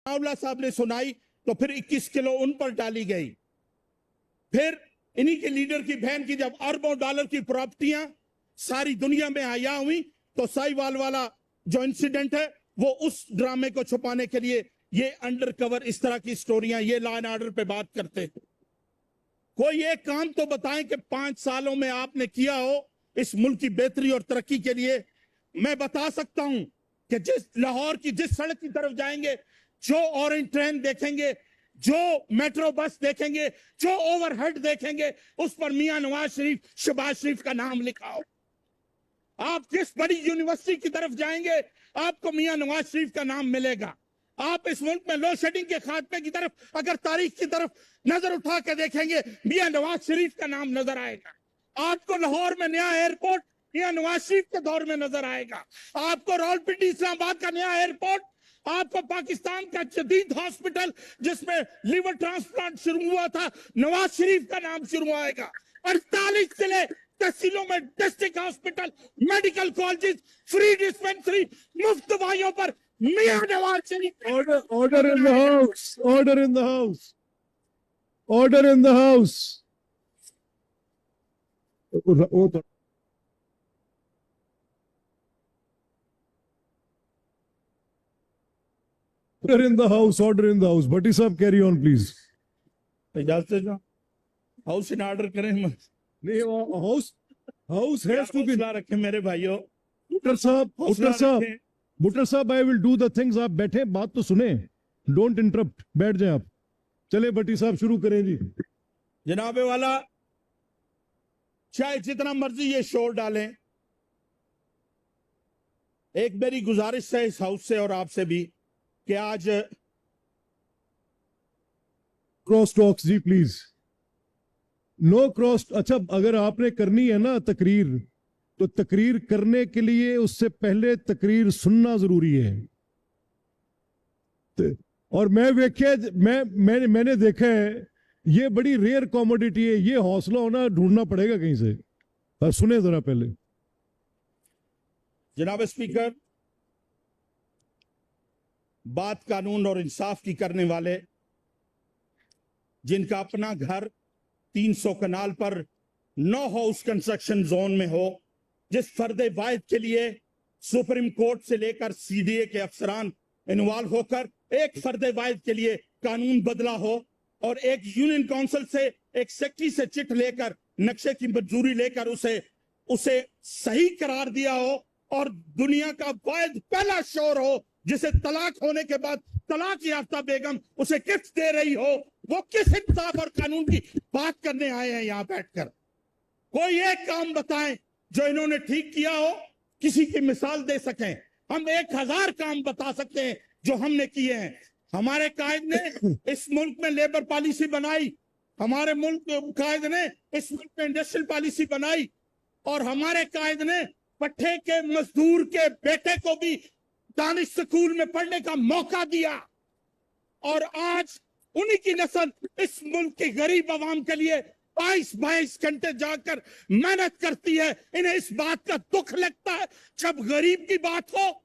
आंवला साहब ने सुनाई तो फिर 21 किलो उन पर डाली गई। फिर इन्हीं के लीडर की बहन की जब अरबों डॉलर की प्रॉपर्टियां सारी दुनिया में आया हुई तो साहिवाल वाला जो इंसिडेंट है वो उस ड्रामे को छुपाने के लिए ये अंडर कवर इस तरह की स्टोरियां, ये लॉ एंड ऑर्डर पे बात करते हैं। कोई एक काम तो बताएं कि 5 सालों में आपने किया हो इस मुल्क की बेहतरी और तरक्की के लिए। मैं बता सकता हूं कि जिस लाहौर की जिस सड़क की तरफ जाएंगे, जो ऑरेंज ट्रेन देखेंगे, जो मेट्रो बस देखेंगे, जो ओवरहेड देखेंगे, उस पर मियां नवाज शरीफ, शहबाज शरीफ का नाम लिखा हो। आप जिस बड़ी यूनिवर्सिटी की तरफ जाएंगे आपको मियां नवाज शरीफ का नाम मिलेगा। आप इस मुल्क में लोड शेडिंग के खात्मे की तरफ अगर तारीख की तरफ नजर उठा के देखेंगे मियां नवाज शरीफ का नाम नजर आएगा। आपको लाहौर में नया एयरपोर्ट मियां नवाज शरीफ के दौर में नजर आएगा। आपको रावलपिंडी इस्लामाबाद का नया एयरपोर्ट, आपको पाकिस्तान का जदीद हॉस्पिटल जिसमें लिवर ट्रांसप्लांट शुरू हुआ था, नवाज शरीफ का नाम शुरू आएगा। 48 जिले तहसीलों में district hospital, medical college, free dispensary, मुफ्त दवाइयों पर मियां Nawaz Sharif. Order in the house. Order in the house. Order in the house. Order in the house. Order in the house. Bhatti sahab, carry on, please. इजाजत दो, house in order करें। नहीं, house has to be. हौसला रखें मेरे भाइयों, Bhuttar sahab, हौसला Bhuttar sahab, रखें। Bhuttar sahab, I will do the things. आप बैठे बात तो सुने. Don't interrupt. बैठ जाए आप. चले भट्टी साहब शुरू करें जी। जनाबे वाला, चाहे जितना मर्जी ये शोर डालें, एक मेरी गुजारिश है इस हाउस से और आपसे भी कि आज क्रॉस टॉक्स जी प्लीज। No cross. अच्छा, अगर आपने करनी है ना तकरीर, तो तकरीर करने के लिए उससे पहले तकरीर सुनना जरूरी है। और मैंने देखा है ये बड़ी रेयर कॉमोडिटी है, ये हौसला होना ढूंढना पड़ेगा कहीं से। सुने जरा पहले। जनाब स्पीकर, बात कानून और इंसाफ की करने वाले, जिनका अपना घर 300 कनाल पर 9 हाउस कंस्ट्रक्शन जोन में हो, जिस फर्दे वाहिद के लिए सुप्रीम कोर्ट से लेकर सीडीए के अफसरान इन्वॉल्व होकर एक फर्दे वाहिद के लिए कानून बदला हो और एक यूनियन काउंसिल से एक सेक्रेटरी से चिट लेकर नक्शे की मंजूरी लेकर उसे सही करार दिया हो और दुनिया का वाहिद पहला शोर हो जिसे तलाक होने के बाद तलाक याफ्ता बेगम उसे गिफ्ट दे रही हो, वो किस इंसाफ और कानून की बात करने आए हैं यहां बैठकर? कोई एक काम बताएं जो इन्होंने ठीक किया हो, किसी की मिसाल दे सकें। हम 1000 काम बता सकते हैं जो हमने किए हैं। हमारे कायद ने इस मुल्क में लेबर पॉलिसी बनाई, हमारे मुल्क कायद ने इस मुल्क में इंडस्ट्रियल पॉलिसी बनाई और हमारे कायद ने पट्टे के मजदूर के बेटे को भी दानिश स्कूल में पढ़ने का मौका दिया। और आज उन्हीं की नस्ल इस मुल्क के गरीब आवाम के लिए 22 घंटे जाकर मेहनत करती है। इन्हें इस बात का दुख लगता है जब गरीब की बात हो।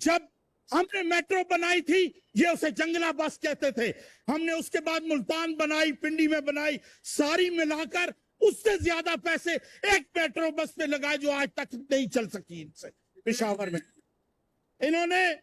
जब हमने मेट्रो बनाई थी ये उसे जंगला बस कहते थे, हमने उसके बाद मुल्तान बनाई, पिंडी में बनाई, सारी मिलाकर उससे ज्यादा पैसे एक मेट्रो बस पे लगाए जो आज तक नहीं चल सकी इनसे पेशावर में। इन्होंने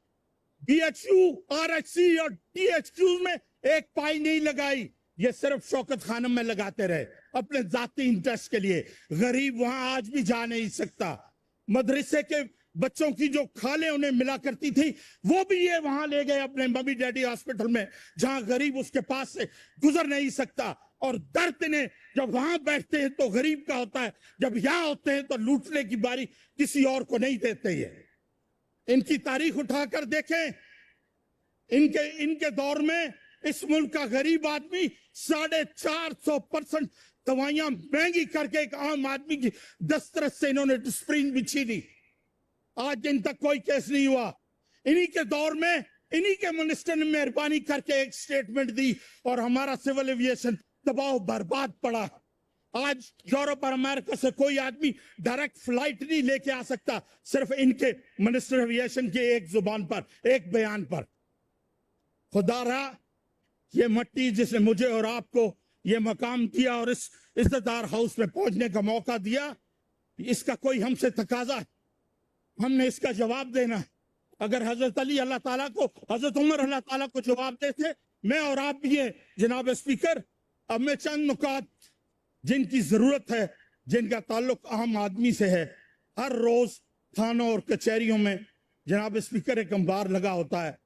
बीएचयू, आरएचसी और टीएचयू में एक पाई नहीं लगाई, ये सिर्फ शौकत खानम में लगाते रहे अपने जाती इंटरेस्ट के लिए। गरीब वहां आज भी जा नहीं सकता। मदरसे के बच्चों की जो खाले उन्हें मिला करती थी वो भी ये वहां ले गए अपने मम्मी डैडी हॉस्पिटल में, जहां गरीब उसके पास से गुजर नहीं सकता। और दर्द ने जब वहां बैठते हैं तो गरीब का होता है, जब यहां होते हैं तो लूटने की बारी किसी और को नहीं देते ये। इनकी तारीख उठाकर देखें, इनके दौर में इस मुल्क का गरीब आदमी 450% दवाइयां महंगी करके एक आम आदमी की दस्तरस से इन्होंने डिस्प्रिन भी छीनी। आज इन तक कोई केस नहीं हुआ। इन्हीं के दौर में इन्हीं के मिनिस्टर ने मेहरबानी करके एक स्टेटमेंट दी और हमारा सिविल एविएशन दबाव बर्बाद पड़ा। आज यूरोप और अमेरिका से कोई आदमी डायरेक्ट फ्लाइट नहीं लेके आ सकता, सिर्फ इनके मिनिस्टर एविएशन के एक जुबान पर, एक बयान पर। खुदारा ये मट्टी जिसने मुझे और आपको ये मकाम दिया और इस इज्जतदार हाउस में पहुंचने का मौका दिया, इसका कोई हमसे तकाजा है, हमने इसका जवाब देना है। अगर हजरत अली अल्लाह ताला को, हजरत उमर अल्लाह ताला को जवाब देते, मैं और आप भी है जनाब स्पीकर। अब मैं चंद नुकात जिनकी जरूरत है, जिनका ताल्लुक आम आदमी से है, हर रोज थानों और कचहरियों में जनाब स्पीकर एक अंबार लगा होता है।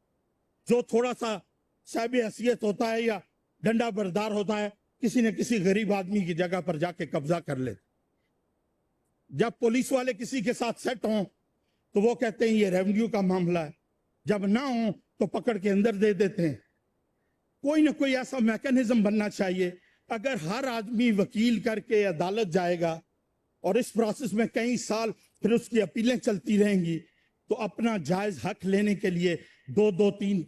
जो थोड़ा सा साहिब हैसियत होता है या डंडा बरदार होता है, किसी न किसी गरीब आदमी की जगह पर जाके कब्जा कर ले। जब पुलिस वाले किसी के साथ सेट हों तो वो कहते हैं ये रेवेन्यू का मामला है, जब ना हो तो पकड़ के अंदर दे देते हैं। कोई ना कोई ऐसा मैकेनिज्म बनना चाहिए। अगर हर आदमी वकील करके अदालत जाएगा और इस प्रोसेस में कई साल फिर उसकी अपीलें चलती रहेंगी, तो अपना जायज हक लेने के लिए 2-2, 3-3